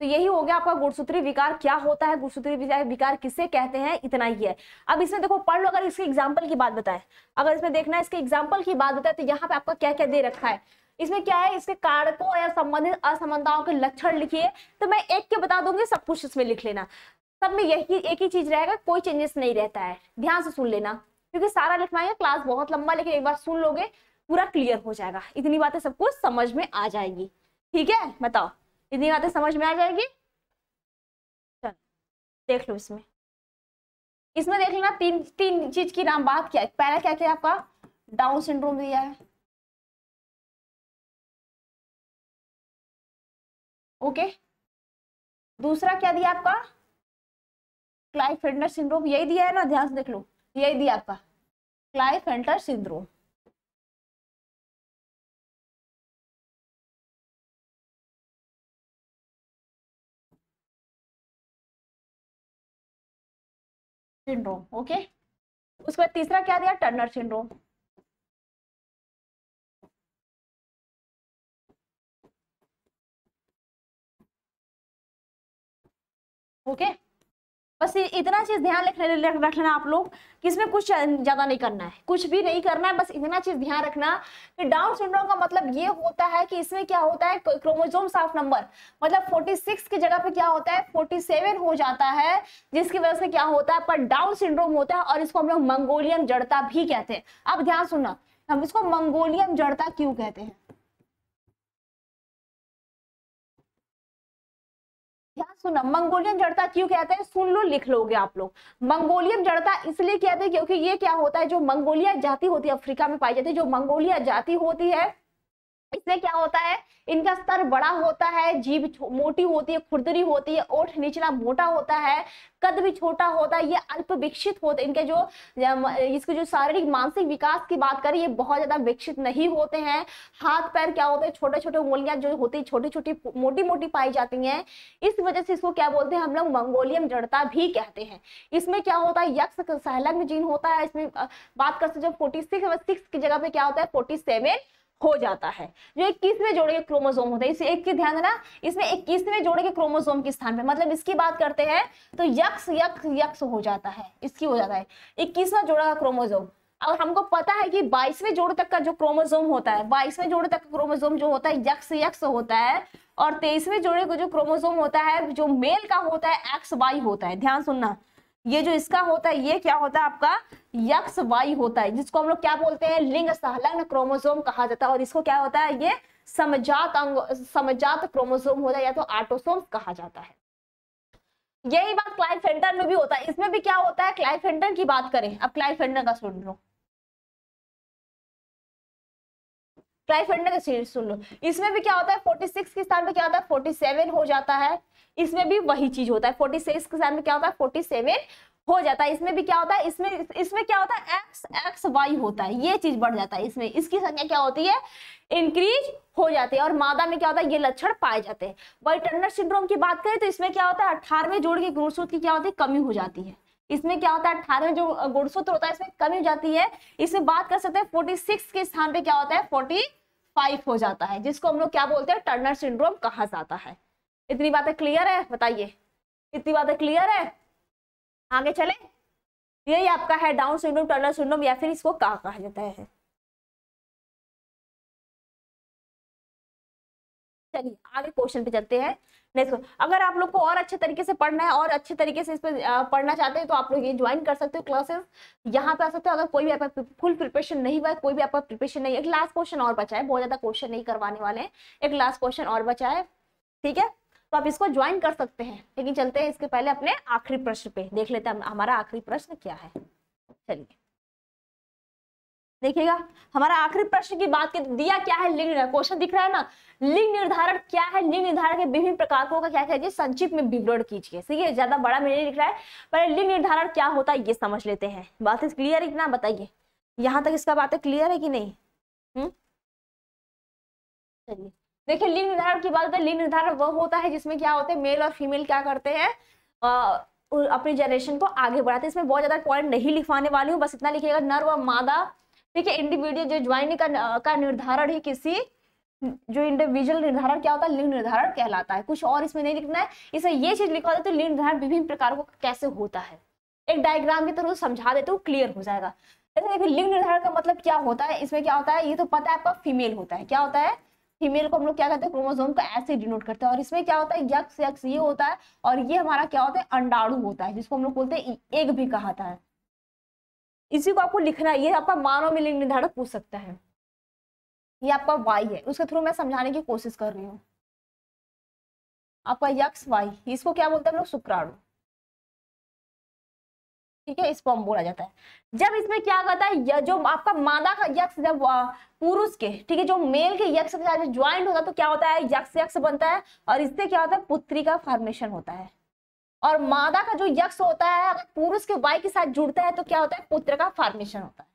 तो यही हो गया आपका गुणसूत्री विकार क्या होता है, गुणसूत्री विकार किसे कहते हैं, इतना ही है। अब इसमें देखो पढ़ लो, अगर इसके एग्जाम्पल की बात बताए, अगर इसमें देखना है इसके एग्जाम्पल की बात बताए तो यहाँ पे आपका क्या क्या दे रखा है। इसमें क्या है, इसके कारकों या संबंधित असमानताओं के लक्षण लिखिए। तो मैं एक के बता दूंगी, सब कुछ इसमें लिख लेना। सब में यही एक ही चीज रहेगा, कोई चेंजेस नहीं रहता है। ध्यान से सुन लेना, क्योंकि सारा लिखवाएंगे, क्लास बहुत लंबा, लेकिन एक बार सुन लोगे पूरा क्लियर हो जाएगा। इतनी बातें सबको समझ में आ जाएगी। ठीक है, बताओ, इतनी बातें समझ में आ जाएगी? चल देख लो। इसमें देख लेना, तीन चीज की नाम बात किया। पहला क्या क्या आपका डाउन सिंड्रोम दिया है। ओके, दूसरा क्या दिया आपका? क्लाइफेल्टर सिंड्रोम, यही दिया है ना, ध्यान से देख लो, यही दिया आपका क्लाइफेल्टर सिंड्रोम। ओके, उसके बाद तीसरा क्या दिया? Turner syndrome. ओके, बस इतना चीज ध्यान रख लेना आप लोग कि इसमें कुछ ज्यादा नहीं करना है, कुछ भी नहीं करना है। बस इतना चीज ध्यान रखना कि डाउन सिंड्रोम का मतलब ये होता है कि इसमें क्या होता है, क्रोमोसोम साफ नंबर मतलब 46 की जगह पे क्या होता है 47 हो जाता है, जिसकी वजह से क्या होता है आपका डाउन सिंड्रोम होता है। और इसको हम लोग मंगोलियन जड़ता भी कहते हैं। अब ध्यान सुनना, हम इसको मंगोलियन जड़ता क्यों कहते हैं? ध्यान सुना, मंगोलियन जड़ता क्यों कहते हैं? सुन लो, लिख लोगे आप लोग। मंगोलियन जड़ता इसलिए कहते हैं क्योंकि ये क्या होता है, जो मंगोलिया जाति होती है, अफ्रीका में पाई जाती है, जो मंगोलिया जाति होती है, इसमें क्या होता है, इनका स्तर बड़ा होता है, जीभ मोटी होती है, खुरदरी होती है, ओठ निचला मोटा होता है, कद भी छोटा होता है, ये अल्प विकसित होते हैं। इनके जो इसके जो शारीरिक मानसिक विकास की बात करें, ये बहुत ज्यादा विकसित नहीं होते हैं। हाथ पैर क्या होते हैं, छोटे छोटे उंगलियां जो होती है छोटी छोटी मोटी मोटी पाई जाती हैं। इस वजह से इसको क्या बोलते हैं हम लोग, मंगोलियन जड़ता भी कहते हैं। इसमें क्या होता है, यक्ष संलग्न जीन होता है। इसमें बात करते जब 46 की जगह पे क्या होता है 47 हो जाता है। जो 21वें जोड़े के क्रोमोसोम होते हैं, इसे एक की ध्यान देना, इसमें 21वें जोड़े के क्रोमोसोम के स्थान पे, मतलब इसकी बात करते हैं तो यक्ष यक्ष यक्ष हो जाता है, इसकी हो जाता है 21वां जोड़ा का क्रोमोसोम। और हमको पता है कि 22वें जोड़े तक का जो क्रोमोसोम होता है, 22वें जोड़े तक का क्रोमोसोम जो होता है यक्ष यक्ष होता है। और 23वें जोड़े का जो क्रोमोसोम होता है, जो मेल का होता है, एक्स वाई होता है। ध्यान सुनना, ये जो इसका होता है, ये क्या होता है आपका यक्स वाई होता है, जिसको हम लोग क्या बोलते हैं, लिंग संलग्न क्रोमोसोम कहा जाता है। और इसको क्या होता है, ये समजात क्रोमोसोम होता है, या तो ऑटोसोम कहा जाता है। यही बात क्लाइफेल्टर में भी होता है। इसमें भी क्या होता है, क्लाइफेल्टर की बात करें, अब क्लाइफेल्टर का सुन लो, क्लाइफेल्टर का सीरीज सुन लो। इसमें भी क्या होता है 46 के स्थान पे क्या होता है 47 हो जाता है। इसमें भी वही चीज होता है, 46 के स्थान पे क्या होता है 47 हो जाता है। इसमें भी क्या होता है, इसमें क्या होता है एक्स एक्स वाई होता है, ये चीज बढ़ जाता है। इसमें इसकी संख्या क्या होती है, इंक्रीज हो जाती है। और मादा में क्या होता है, ये लक्षण पाए जाते हैं। वही टर्नर सिंड्रोम की बात करें तो इसमें क्या होता है 18वें जोड़ के गुणसूत्र की क्या होती है, कमी हो जाती है। इसमें क्या होता है 18वें जो गुणसूत्र होता है, इसमें कमी हो जाती है। इसमें बात कर सकते हैं 46 के स्थान पे क्या होता है 45 हो जाता है, जिसको हम लोग क्या बोलते हैं, टर्नर सिंड्रोम कहा जाता है। इतनी बातें क्लियर है, बताइए, इतनी बातें क्लियर है? आगे चले, यही आपका है डाउन सिंड्रोम, टर्नर सिंड्रोम, या फिर इसको कहा जाता है। चलिए आगे क्वेश्चन पे चलते हैं। नेक्स्ट, अगर आप लोग को और अच्छे तरीके से पढ़ना है और अच्छे तरीके से इस पे पढ़ना चाहते हैं तो आप लोग ये ज्वाइन कर सकते हो क्लासेस, यहाँ पे आ सकते हो। अगर कोई भी आपका फुल प्रिपरेशन नहीं हुआ है, कोई भी आपका प्रिपरेशन नहीं है, एक लास्ट क्वेश्चन और बचा है, बहुत ज्यादा क्वेश्चन नहीं करवाने वाले हैं, एक लास्ट क्वेश्चन और बचा है, ठीक है, तो आप इसको ज्वाइन कर सकते हैं। लेकिन चलते हैं इसके पहले अपने आखिरी प्रश्न पे, देख लेते हैं हमारा आखिरी प्रश्न क्या है। चलिए, देखिएगा हमारा आखिरी प्रश्न की बात कर दिया क्या है, लिंग निर्धारण। क्वेश्चन दिख रहा है ना, लिंग निर्धारण क्या है, लिंग निर्धारण के विभिन्न प्रकारों का क्या कीजिए, संक्षिप्त में विवरण कीजिए। ठीक है, ज्यादा बड़ा में नहीं लिख रहा है, पर लिंग निर्धारण क्या होता है ये समझ लेते हैं। बात क्लियर है कि ना, बताइए यहाँ तक इसका बातें क्लियर है कि नहीं। चलिए देखिए, लिंग निर्धारण की बात है। लिंग निर्धारण वह होता है जिसमें क्या होते हैं, मेल और फीमेल क्या करते हैं, अपनी जनरेशन को आगे बढ़ाते हैं। इसमें बहुत ज्यादा पॉइंट नहीं लिखवाने वाली हूँ, बस इतना लिखिएगा, नर व मादा। ठीक है, इंडिविजुअल जो ज्वाइनिंग का निर्धारण ही किसी, जो इंडिविजुअल निर्धारण क्या होता है, लिंग निर्धारण कहलाता है। कुछ और इसमें नहीं लिखना है, इसमें ये चीज लिखवा देते, लिंग निर्धारण विभिन्न प्रकारों का कैसे होता है, एक डायग्राम की तरह समझा देते हो, क्लियर हो जाएगा। देखिए लिंग निर्धारण का मतलब क्या होता है, इसमें क्या होता है, ये तो पता है आपका, फीमेल होता है। क्या होता है, फीमेल को हम लोग क्या कहते हैं, क्रोमोसोम का ऐसे डिनोट करते हैं। और इसमें क्या होता है, यक्स यक्स ये होता है, और ये हमारा क्या होता है, अंडाणु होता है, जिसको हम लोग बोलते हैं एग भी कहाता है। इसी को आपको लिखना है, ये आपका मानव में लिंग निर्धारण पूछ सकता है। ये आपका वाई है, उसके थ्रू मैं समझाने की कोशिश कर रही हूँ। आपका यक्स वाई, इसको क्या बोलते हैं हम लोग, शुक्राणु। ठीक है, स्पर्म बोला जाता है। जब इसमें क्या करता है, जो आपका मादा का यक्स जब पुरुष के, ठीक है, जो मेल के यक्स के साथ ज्वाइंट होता है तो क्या होता है, यक्स यक्स बनता है, और इससे क्या होता है, पुत्री का फॉर्मेशन होता है। और मादा का जो यक्स होता है अगर पुरुष के वाई के साथ जुड़ता है तो क्या होता है, पुत्र का फॉर्मेशन होता है।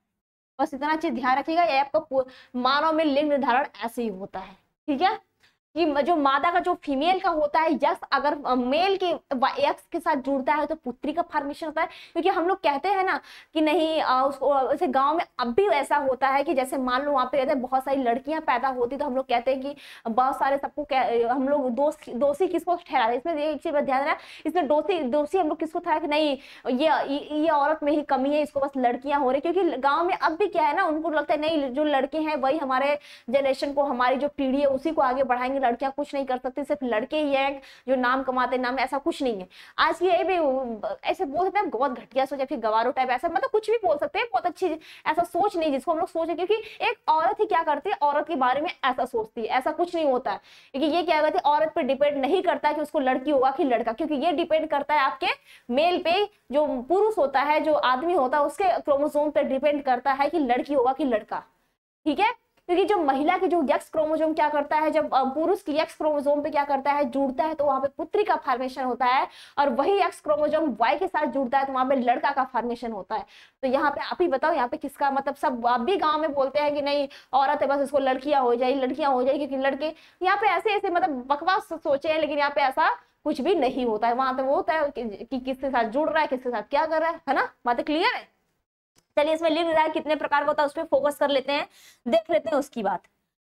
बस इतना चीज ध्यान रखिएगा, ये आपका मानव में लिंग निर्धारण ऐसे ही होता है। ठीक है, कि जो मादा का जो फीमेल का होता है यक्स, अगर मेल के यक्स के साथ जुड़ता है तो पुत्री का फॉर्मेशन होता है। क्योंकि हम लोग कहते हैं ना कि नहीं, उसको वैसे गांव में अब भी ऐसा होता है कि जैसे मान लो वहां पे रहते हैं बहुत सारी लड़कियां पैदा होती तो हम लोग कहते हैं कि बहुत सारे सबको हम लोग दोषी किसको ठहरा, इसमें एक चीज ध्यान रखना, इसमें दोषी हम लोग किसको ठहरा कि नहीं ये औरत में ही कमी है, इसको बस लड़कियां हो रही। क्योंकि गाँव में अब भी क्या है ना, उनको लगता है नहीं, जो लड़के हैं वही हमारे जनरेशन को, हमारी जो पीढ़ी है उसी को आगे बढ़ाएंगे, लड़कियां कुछ नहीं कर सकती, सिर्फ लड़के ही हैं जो नाम कमाते, नाम ऐसा कुछ नहीं है। आज ये भी ऐसे बोल सकते हैं बहुत घटिया सोच है, फिर गवारो टाइप, ऐसा मतलब कुछ भी बोल सकते हैं, बहुत अच्छी ऐसा सोच नहीं जिसको हम लोग सोचे। क्योंकि एक औरत ही क्या करती है, औरत के बारे में ऐसा सोचती है, ऐसा कुछ नहीं होता है। क्योंकि ये क्या कहते हैं, औरत पे डिपेंड नहीं करता कि उसको लड़की होगा कि लड़का, क्योंकि ये डिपेंड करता है आपके मेल पे, जो पुरुष होता है, जो आदमी होता है उसके क्रोमोसोम पे डिपेंड करता है कि लड़की होगा कि लड़का। ठीक है, क्योंकि जो महिला की जो एक्स क्रोमोसोम क्या करता है, जब पुरुष की एक्स क्रोमोसोम पे क्या करता है, जुड़ता है तो वहां पे पुत्री का फॉर्मेशन होता है, और वही एक्स क्रोमोसोम वाई के साथ जुड़ता है तो वहां पे लड़का का फॉर्मेशन होता है। तो यहाँ पे आप ही बताओ, यहाँ पे किसका मतलब, सब आप भी गांव में बोलते हैं कि नहीं औरत है बस उसको लड़कियां हो जाए, लड़कियां हो जाए, क्योंकि लड़के यहाँ पे ऐसे ऐसे मतलब बकवास सोचे हैं, लेकिन यहाँ पे ऐसा कुछ भी नहीं होता है। वहां पे वो होता है कि किसके साथ जुड़ रहा है, किसके साथ क्या कर रहा है ना, बातें क्लियर है। चलिए इसमें लिंग निर्धारण कितने प्रकार का होता है उस पर फोकस कर लेते हैं, देख लेते हैं उसकी बात।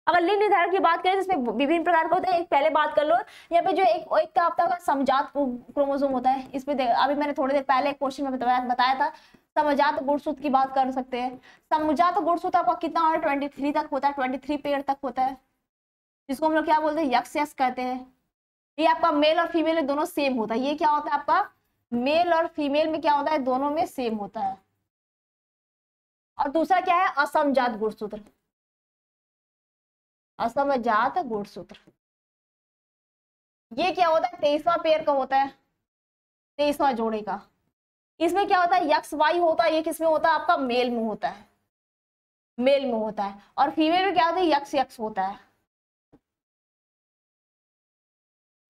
अगर लिंग निर्धारण की बात करें तो इसमें विभिन्न प्रकार का होता है। एक पहले बात कर लो, यहाँ पे जो एक का आपका समजात क्रोमोसोम होता है, इसमें अभी मैंने थोड़ी देर पहले एक क्वेश्चन में बताया था, समजात गुणसूत्र की बात कर सकते हैं। समजात गुणसूत्र आपका कितना होता है, 23 तक होता है, 23 पेयर तक होता है, जिसको हम लोग क्या बोलते हैं, यक्स यक्स कहते हैं। ये आपका मेल और फीमेल में दोनों सेम होता है। ये क्या होता है आपका, मेल और फीमेल में क्या होता है, दोनों में सेम होता है। और दूसरा क्या है, असमजात गुणसूत्र। असमजात गुणसूत्र ये क्या होता है, 23वां पेयर का होता है, 23वां जोड़े का। इसमें क्या होता है, यक्स वाई होता है, ये किसमें होता है, आपका मेल में होता है, मेल में होता है। और फीमेल में क्या होता है, यक्स यक्स होता है।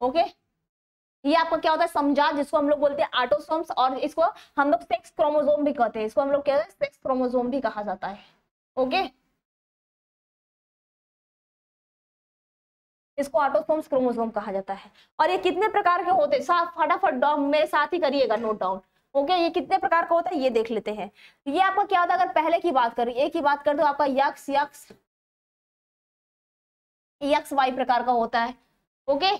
ओके, ये आपका क्या होता है, समजात, जिसको हम लोग बोलते हैं ऑटोसोम्स, और इसको हम लोग सेक्स क्रोमोसोम भी कहते हैं, इसको हम लोग कहते हैं सेक्स क्रोमोसोम भी कहा जाता है। ओके, इसको ऑटोसोम्स क्रोमोसोम कहा जाता है। और ये कितने प्रकार के होते हैं, फटाफट मेरे साथ ही करिएगा नोट डाउन। ओके, ये कितने प्रकार का होता है ये देख लेते हैं। ये आपका क्या होता है, अगर पहले की बात करें, एक की बात कर दो, आपका यक्स यक्स यक्स वाई प्रकार का होता है। ओके,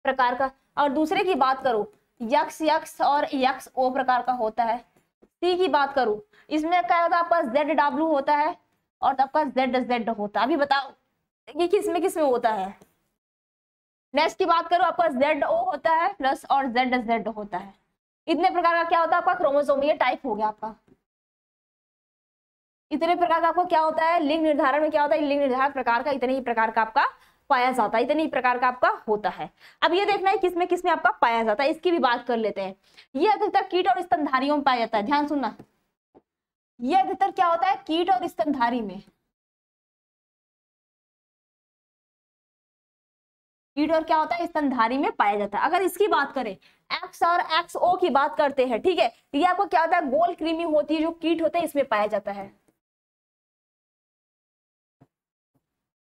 प्रकार का। और दूसरे की बात करूं, यक्स यक्स और यक्स ओ प्रकार का होता है। सी की बात करूं, इसमें क्या होता है, आपका जेड डब्ल्यू होता है और आपका जेड जेड होता है। अभी बताओ ये किसमें किसमें होता है। नेक्स्ट की बात करो, आपका जेड ओ होता है प्लस और जेड जेड होता है। इतने प्रकार का क्या होता है आपका क्रोमोसोम, ये टाइप हो गया आपका। इतने प्रकार का आपको क्या होता है, लिंग निर्धारण में क्या होता है, लिंग निर्धारण प्रकार का इतने ही प्रकार का आपका पाया जाता है, इतने ही प्रकार का आपका होता है। अब ये देखना है किसमें किसमें आपका पाया जाता है, इसकी भी बात कर लेते हैं। ये अधिकतर कीट और स्तनधारियों में पाया जाता है, ध्यान सुनना। ये अधिकतर क्या होता है, कीट और स्तनधारी में, कीट और क्या होता है, स्तनधारी में पाया जाता है। अगर इसकी बात करें, एक्स और एक्स ओ की बात करते हैं, ठीक है, ये आपको क्या होता है, गोल कृमि होती है जो कीट होते हैं इसमें पाया जाता है,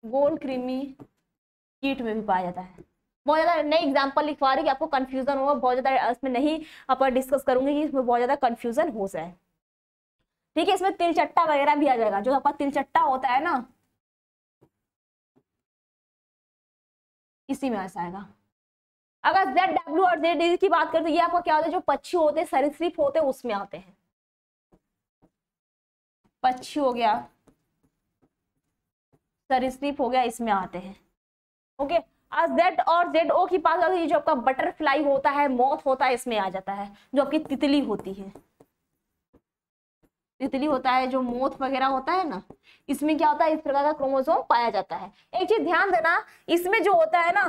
गोल कृमि कीट में भी पाया जाता है। बहुत ज्यादा नई एग्जांपल लिखवा रही कि आपको कंफ्यूजन होगा, बहुत ज्यादा इसमें नहीं अपन डिस्कस करूंगी कि इसमें बहुत ज्यादा कंफ्यूजन हो जाए, ठीक है। इसमें तिलचट्टा वगैरह भी आ जाएगा, जो आपका तिलचट्टा होता है ना, इसी में ऐसा आएगा। अगर जेड डब्ल्यू और जेड डी की बात करते हैं, ये आपको क्या होता है, जो पक्षी होते हैं, सरीसृप होते हैं, उसमें आते हैं। पक्षी हो गया, सरीसृप हो गया, इसमें आते हैं, ओके। आज जेड और जेड ओ की बात करते हैं, जो आपका बटरफ्लाई होता है, मॉथ होता है, इसमें आ जाता है। जो आपकी तितली होती है, तितली होता है, जो मोथ वगैरह होता है ना, इसमें क्या होता है, इस प्रकार का क्रोमोसोम पाया जाता है। एक चीज ध्यान देना, इसमें जो होता है ना,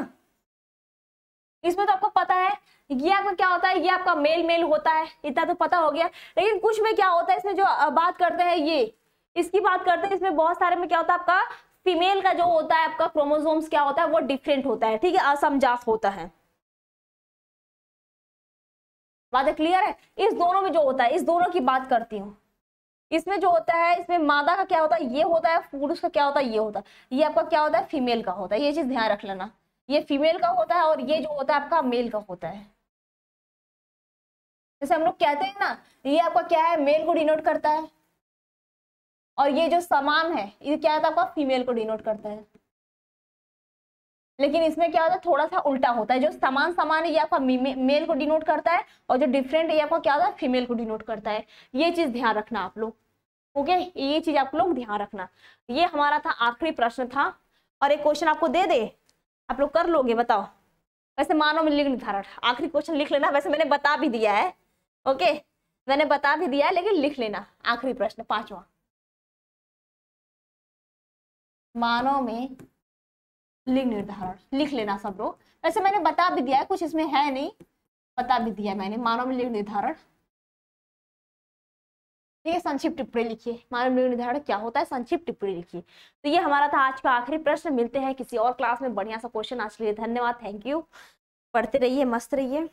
इसमें तो आपको पता है ये आपका क्या होता है, ये आपका मेल मेल होता है, इतना तो पता हो गया। लेकिन कुछ में क्या होता है, इसमें जो बात करते हैं, ये इसकी बात करते हैं, इसमें बहुत सारे में क्या होता है, आपका फीमेल का जो होता है, आपका क्रोमोसोम्स क्या होता है, वो डिफरेंट होता है, ठीक है, असमजात होता है। बात क्लियर है? इस दोनों में जो होता है, इस दोनों की बात करती हूँ। इसमें जो होता है, इसमें मादा का क्या होता है, ये होता है, पुरुष का क्या होता है, ये होता है। ये आपका क्या होता है, फीमेल का होता है, ये चीज ध्यान रख लेना। ये फीमेल का होता है और ये जो होता है आपका मेल का होता है। जैसे हम लोग कहते हैं ना, ये आपका क्या है, मेल को डिनोट करता है, और ये जो समान है, ये क्या होता है, आपका फीमेल को डिनोट करता है। लेकिन इसमें क्या होता है, थोड़ा सा उल्टा होता है। जो समान समान है, ये आपका मेल को डिनोट करता है, और जो डिफरेंट है, ये आपका क्या होता है, फीमेल को डिनोट करता है। ये चीज ध्यान रखना आप लोग, ओके, ये चीज आप लोग ध्यान रखना। ये हमारा था, आखिरी प्रश्न था। और एक क्वेश्चन आपको दे दे, आप लोग कर लोगे, बताओ। वैसे मानव में लिंग निर्धारण, आखिरी क्वेश्चन लिख लेना। वैसे मैंने बता भी दिया है, ओके, मैंने बता भी दिया है, लेकिन लिख लेना। आखिरी प्रश्न 5वां, मानव में लिंग निर्धारण लिख लेना सब लोग। वैसे मैंने बता भी दिया है, कुछ इसमें है नहीं, बता भी दिया मैंने। मानव में लिंग निर्धारण, ठीक है, संक्षिप्त टिप्पणी लिखिए। मानव में लिंग निर्धारण क्या होता है, संक्षिप्त टिप्पणी लिखिए। तो ये हमारा था आज का आखिरी प्रश्न। मिलते हैं किसी और क्लास में बढ़िया सा क्वेश्चन। आज के लिए धन्यवाद, थैंक यू। पढ़ते रहिए, मस्त रहिए।